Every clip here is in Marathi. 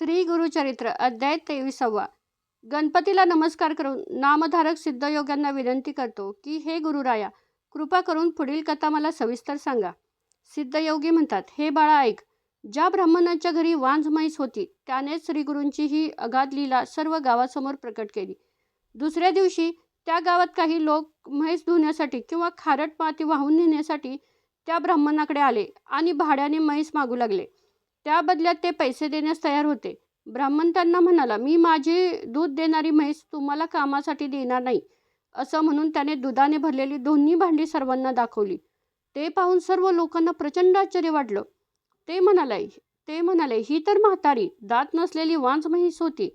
श्री गुरुचरित्र अध्याय 23वा. गणपतीला नमस्कार करून नामधारक सिद्धयोग्यांना विनंती करतो की हे गुरुराया, कृपा करून पुढील कथा मला सविस्तर सांगा. सिद्धयोगी म्हणतात, हे बाळा ऐक. ज्या ब्राह्मणाच्या घरी वांझ म्हैस होती त्यानेच श्रीगुरूंची ही अगाध लीला सर्व गावासमोर प्रकट केली. दुसऱ्या दिवशी त्या गावात काही लोक म्हैस धुण्यासाठी किंवा खारट माती वाहून नेण्यासाठी त्या ब्राह्मणाकडे आले आणि भाड्याने म्हैस मागू लागले. त्या बदल्यात ते पैसे देण्यास तयार होते. ब्राह्मण त्यांना म्हणाला, मी माझी दूध देणारी म्हैस तुम्हाला कामासाठी देणार नाही. असं म्हणून त्याने दुधाने भरलेली दोन्ही भांडी सर्वांना दाखवली. ते पाहून सर्व लोकांना प्रचंड आश्चर्य वाटलं. ते म्हणाले, ही तर म्हातारी दात नसलेली वांझ म्हैस होती.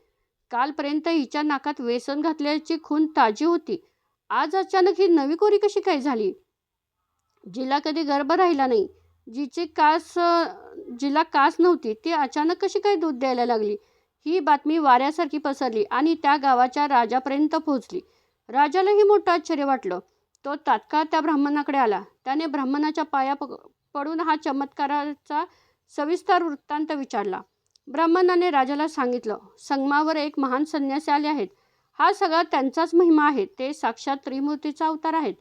कालपर्यंत हिच्या नाकात वेसन घातल्याची खून ताजी होती. आज अचानक ही नवी कोरी कशी काय झाली? जिला कधी गर्भ राहिला नाही, जिला कास नव्हती, ती अचानक कशी काय दूध द्यायला लागली? ही बातमी वाऱ्यासारखी पसरली आणि त्या गावाच्या राजापर्यंत पोहोचली. राजालाही मोठं आश्चर्य वाटलं. तो तात्काळ त्या ब्राह्मणाकडे आला. त्याने ब्राह्मणाच्या पाया पडून हा चमत्काराचा सविस्तर वृत्तांत विचारला. ब्राह्मणाने राजाला सांगितलं, संगमावर एक महान संन्यासी आले आहेत. हा सगळा त्यांचाच महिमा आहे. ते साक्षात त्रिमूर्तीचा अवतार आहेत.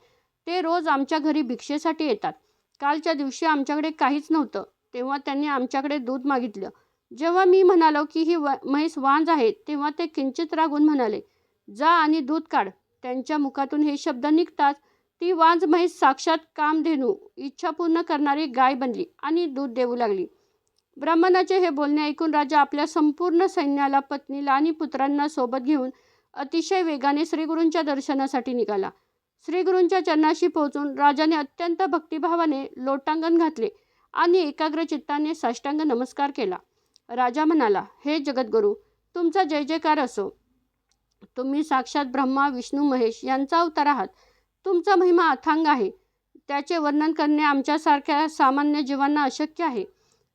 ते रोज आमच्या घरी भिक्षेसाठी येतात. कालच्या दिवशी आमच्याकडे काहीच नव्हतं, तेव्हा त्यांनी आमच्याकडे दूध मागितलं. जेव्हा मी म्हणालो की ही म्हैस वांझ आहे, तेव्हा ते किंचित रागून म्हणाले, जा आणि दूध काढ. त्यांच्या मुखातून हे शब्द निघताच ती वांझ म्हैस साक्षात कामधेनू, इच्छा पूर्ण करणारी गाय बनली आणि दूध देऊ लागली. ब्राह्मणाचे हे बोलणे ऐकून राजा आपल्या संपूर्ण सैन्याला, पत्नीला आणि पुत्रांना सोबत घेऊन अतिशय वेगाने श्रीगुरूंच्या दर्शनासाठी निघाला. श्रीगुरूंच्या चरणाशी पोहोचून राजाने अत्यंत भक्तिभावाने लोटांगण घातले आणि एकाग्र चित्ताने साष्टांग नमस्कार केला. राजा म्हणाला, हे जगद्गुरू, तुमचा जय जयकार असो. तुम्ही साक्षात ब्रह्मा विष्णू महेश यांचा अवतार आहात. तुमचा महिमा अथांग आहे. त्याचे वर्णन करणे आमच्यासारख्या सामान्य जीवांना अशक्य आहे.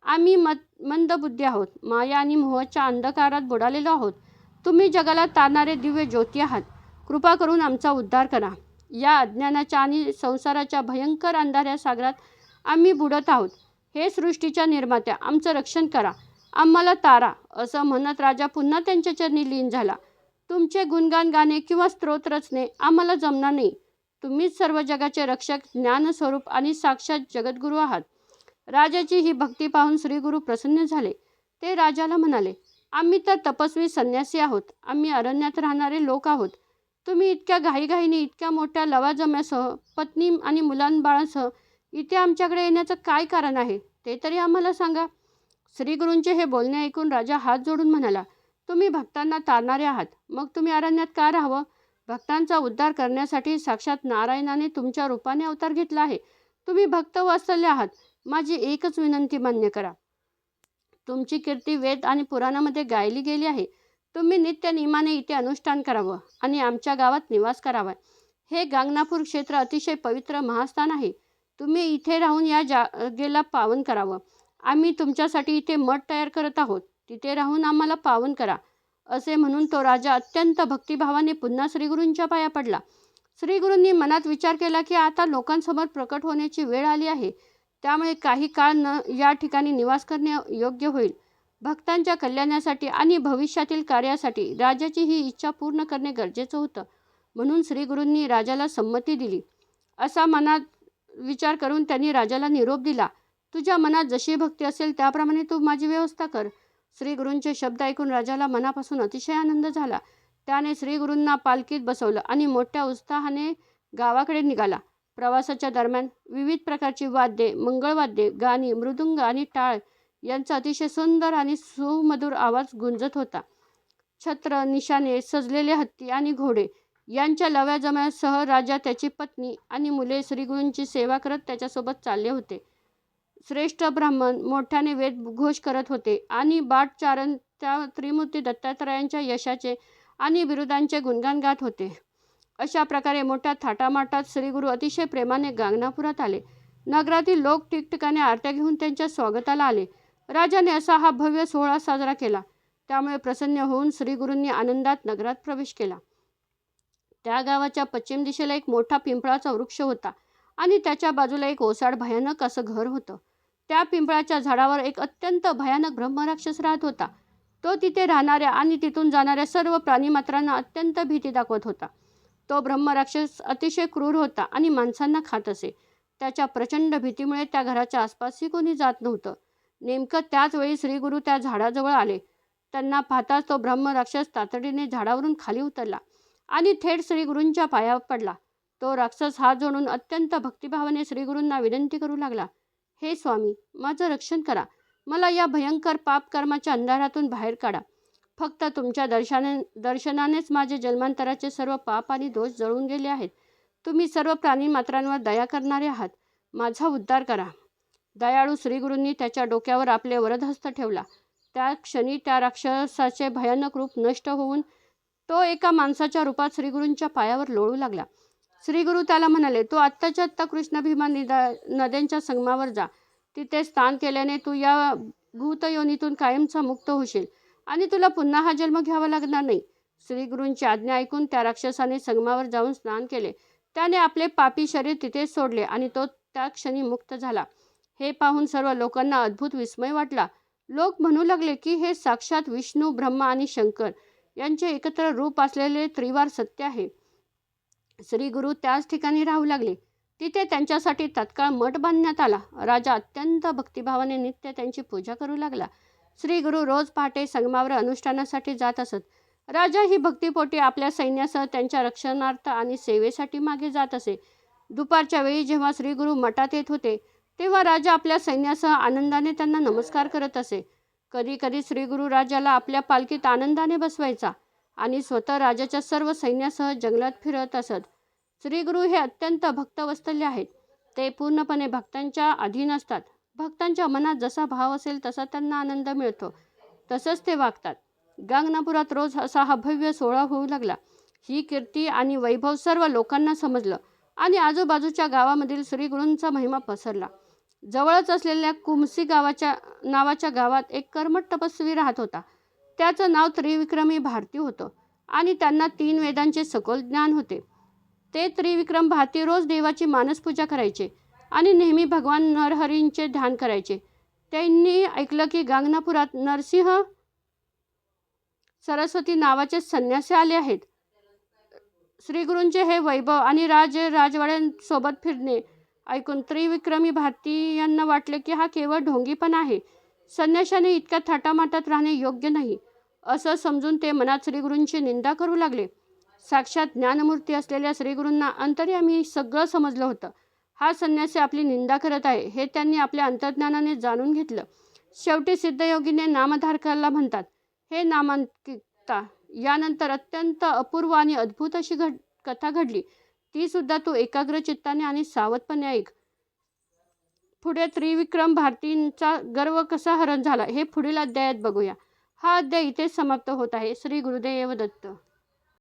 आम्ही मंदबुद्धी आहोत. माया आणि मोहाच्या अंधकारात बुडालेलो आहोत. तुम्ही जगाला तारणारे दिव्य ज्योती आहात. कृपा करून आमचा उद्धार करा. या अज्ञानाच्या आणि संसाराच्या भयंकर अंधाऱ्या सागरात आम्ही बुडत आहोत. हे सृष्टीच्या निर्मात्या, आमचं रक्षण करा. आम्हाला तारा. असं म्हणत राजा पुन्हा त्यांच्या चरणी लीन झाला. तुमचे गुणगान गाणे किंवा स्तोत्र रचणे आम्हाला जमणार नाही. तुम्हीच सर्व जगाचे रक्षक, ज्ञानस्वरूप आणि साक्षात जगद्गुरू आहात. राजाची ही भक्ती पाहून श्रीगुरू प्रसन्न झाले. ते राजाला म्हणाले, आम्ही तर तपस्वी संन्यासी आहोत. आम्ही अरण्यात राहणारे लोक आहोत. तुम्ही इतक्या घाईघाईने, इतक्या मोठ्या लवाजम्यासह, पत्नी आणि मुलांबाळांसह इथे आमच्याकडे येण्याचं काय कारण आहे, ते तरी आम्हाला सांगा. श्रीगुरूंचे हे बोलणे ऐकून राजा हात जोडून म्हणाला, तुम्ही भक्तांना तारणारे आहात. मग तुम्ही अरण्यात का राहावं? भक्तांचा उद्धार करण्यासाठी साक्षात नारायणाने तुमच्या रूपाने अवतार घेतला आहे. तुम्ही भक्त वात्सल्य आहात. माझी एकच विनंती मान्य करा. तुमची कीर्ती वेद आणि पुराणामध्ये गायली गेली आहे. तुम्ही नित्य नियमाने इथे अनुष्ठान करावं आणि आमच्या गावात निवास करावा. हे गांगनापूर क्षेत्र अतिशय पवित्र महास्थान आहे. तुम्ही इथे राहून या जागेला पावन करावं. आम्ही तुमच्यासाठी इथे मठ तयार करत आहोत. तिथे राहून आम्हाला पावन करा. असे म्हणून तो राजा अत्यंत भक्तिभावाने पुन्हा श्रीगुरूंच्या पाया पडला. श्रीगुरूंनी मनात विचार केला की आता लोकांसमोर प्रकट होण्याची वेळ आली आहे. त्यामुळे काही काळ या ठिकाणी निवास करणे योग्य होईल. भक्तांच्या कल्याणासाठी आणि भविष्यातील कार्यासाठी राजाची ही इच्छा पूर्ण करणे गरजेचं होतं. म्हणून श्रीगुरूंनी राजाला संमती दिली. असा मनात विचार करून त्यांनी राजाला निरोप दिला. तुझ्या मनात जशी भक्ती असेल त्याप्रमाणे तू माझी व्यवस्था कर. श्रीगुरूंचे शब्द ऐकून राजाला मनापासून अतिशय आनंद झाला. त्याने श्रीगुरूंना पालखीत बसवलं आणि मोठ्या उत्साहाने गावाकडे निघाला. प्रवासाच्या दरम्यान विविध प्रकारची वाद्ये, मंगळवाद्ये, गाणी, मृदुंग आणि टाळ यांचा अतिशय सुंदर आणि सुमधुर आवाज गुंजत होता. छत्र, निशाणे, सजलेले हत्ती आणि घोडे यांच्या लव्याजम्यासह राजा, त्याची पत्नी आणि मुले श्रीगुरूंची सेवा करत त्याच्यासोबत चालले होते. श्रेष्ठ ब्राह्मण मोठ्याने वेदघोष करत होते आणि बाटचारण त्या त्रिमूर्ती दत्तात्रयांच्या यशाचे आणि बिरुदांचे गुणगान गात होते. अशा प्रकारे मोठ्या थाटामाटात श्रीगुरू अतिशय प्रेमाने गांगनापुरात आले. नगरातील लोक ठिकठिकाणी आरत्या घेऊन त्यांच्या स्वागताला आले. राजाने असा हा भव्य सोहळा साजरा केला. त्यामुळे प्रसन्न होऊन श्रीगुरूंनी आनंदात नगरात प्रवेश केला. त्या गावाच्या पश्चिम दिशेला एक मोठा पिंपळाचा वृक्ष होता आणि त्याच्या बाजूला एक ओसाड भयानक असं घर होतं. त्या पिंपळाच्या झाडावर एक अत्यंत भयानक ब्रह्मराक्षस राहत होता. तो तिथे राहणाऱ्या आणि तिथून जाणाऱ्या सर्व प्राणीमात्रांना अत्यंत भीती दाखवत होता. तो ब्रह्मराक्षस अतिशय क्रूर होता आणि माणसांना खात असे. त्याच्या प्रचंड भीतीमुळे त्या घराच्या आसपासही कोणी जात नव्हतं. नेमकं त्याच वेळी श्रीगुरू त्या झाडाजवळ आले. त्यांना पाहताच तो ब्रह्मराक्षस तातडीने झाडावरून खाली उतरला आणि थेट श्रीगुरूंच्या पायावर पडला. तो राक्षस हात जोडून अत्यंत भक्तिभावाने श्रीगुरूंना विनंती करू लागला, हे स्वामी, माझं रक्षण करा. मला या भयंकर पापकर्माच्या अंधारातून बाहेर काढा. फक्त तुमच्या दर्शनानेच माझे जन्मांतराचे सर्व पाप आणि दोष जळून गेले आहेत. तुम्ही सर्व प्राणीमात्रांवर दया करणारे आहात. माझा उद्धार करा. दयाळू श्रीगुरूंनी त्याच्या डोक्यावर आपले वरदहस्त ठेवला. त्या क्षणी त्या राक्षसाचे भयानक रूप नष्ट होऊन तो एका माणसाच्या रूपात श्रीगुरूंच्या पायावर लोळू लागला. श्रीगुरू त्याला म्हणाले, तू आत्ताच्या आत्ता कृष्ण भीमा नद्यांच्या संगमावर जा. तिथे स्नान केल्याने तू या भूतयोनीतून कायमचा मुक्त होशील आणि तुला पुन्हा हा जन्म घ्यावा लागणार नाही. श्रीगुरूंची आज्ञा ऐकून त्या राक्षसाने संगमावर जाऊन स्नान केले. त्याने आपले पापी शरीर तिथेच सोडले आणि तो त्या क्षणी मुक्त झाला. हे पाहून सर्व लोकांना अद्भुत विस्मय वाटला. लोक म्हणू लागले की हे साक्षात विष्णू, ब्रह्मा आणि शंकर यांचे एकत्र रूप असलेले त्रिवार सत्य आहे. श्रीगुरू त्याच ठिकाणी राहू लागले. तिथे त्यांच्यासाठी तत्काळ मठ बांधण्यात आला. राजा अत्यंत भक्तिभावाने नित्य त्यांची पूजा करू लागला. श्रीगुरू रोज पहाटे संगमावर अनुष्ठानासाठी जात असत. राजा ही भक्तिपोटी आपल्या सैन्यासह त्यांच्या रक्षणार्थ आणि सेवेसाठी मागे जात असे. दुपारच्या वेळी जेव्हा श्रीगुरू मठात येत होते तेव्हा राजा आपल्या सैन्यासह आनंदाने त्यांना नमस्कार करत असे. कधी कधी श्रीगुरू राजाला आपल्या पालखीत आनंदाने बसवायचा आणि स्वतः राजाच्या सर्व सैन्यासह जंगलात फिरत असत. श्रीगुरू हे अत्यंत भक्तवत्सल्य आहेत. ते पूर्णपणे भक्तांच्या अधीन असतात. भक्तांच्या मनात जसा भाव असेल तसा त्यांना आनंद मिळतो, तसंच ते वागतात. गांगनापुरात रोज असा हा भव्य सोहळा होऊ लागला. ही कीर्ती आणि वैभव सर्व लोकांना समजलं आणि आजूबाजूच्या गावामधील श्रीगुरूंचा महिमा पसरला. जवळच असलेल्या कुमसी नावाच्या गावात एक कर्मठ तपस्वी राहत होता. त्याचं नाव त्रिविक्रमी भारती होतं आणि त्यांना 3 वेदांचे सखोल ज्ञान होते. ते त्रिविक्रम भारती रोज देवाची मानसपूजा करायचे आणि नेहमी भगवान नरहरींचे ध्यान करायचे. त्यांनी ऐकलं की गांगनापुरात नरसिंह सरस्वती नावाचे संन्यासी आले आहेत. श्रीगुरूंचे हे वैभव आणि राजवाड्यांसोबत फिरणे ऐकून त्रिविक्रमी भारती यांना वाटले की हा केवळ ढोंगीपणा आहे. संन्याशाने इतक्या थाटामाटात राहणे योग्य नाही असं समजून ते मनात श्रीगुरूंची निंदा करू लागले. साक्षात ज्ञानमूर्ती असलेल्या श्रीगुरूंना अंतर्यामी सगळं समजलं होतं. हा संन्यासी आपली निंदा करत आहे हे त्यांनी आपल्या अंतर्ज्ञानाने जाणून घेतलं. शेवटी सिद्धयोगीने नामधारकाला म्हणतात, हे नामांकिता, यानंतर अत्यंत अपूर्व आणि अद्भुत अशी कथा घडली. ती सुद्धा तू एकाग्र चित्ताने आणि सावधपणे ऐक. पुढे त्रिविक्रम भारतींचा गर्व कसा हरण झाला हे पुढील अध्यायात बघूया. हा अध्याय इथेच समाप्त होत आहे. श्री गुरुदेव दत्त.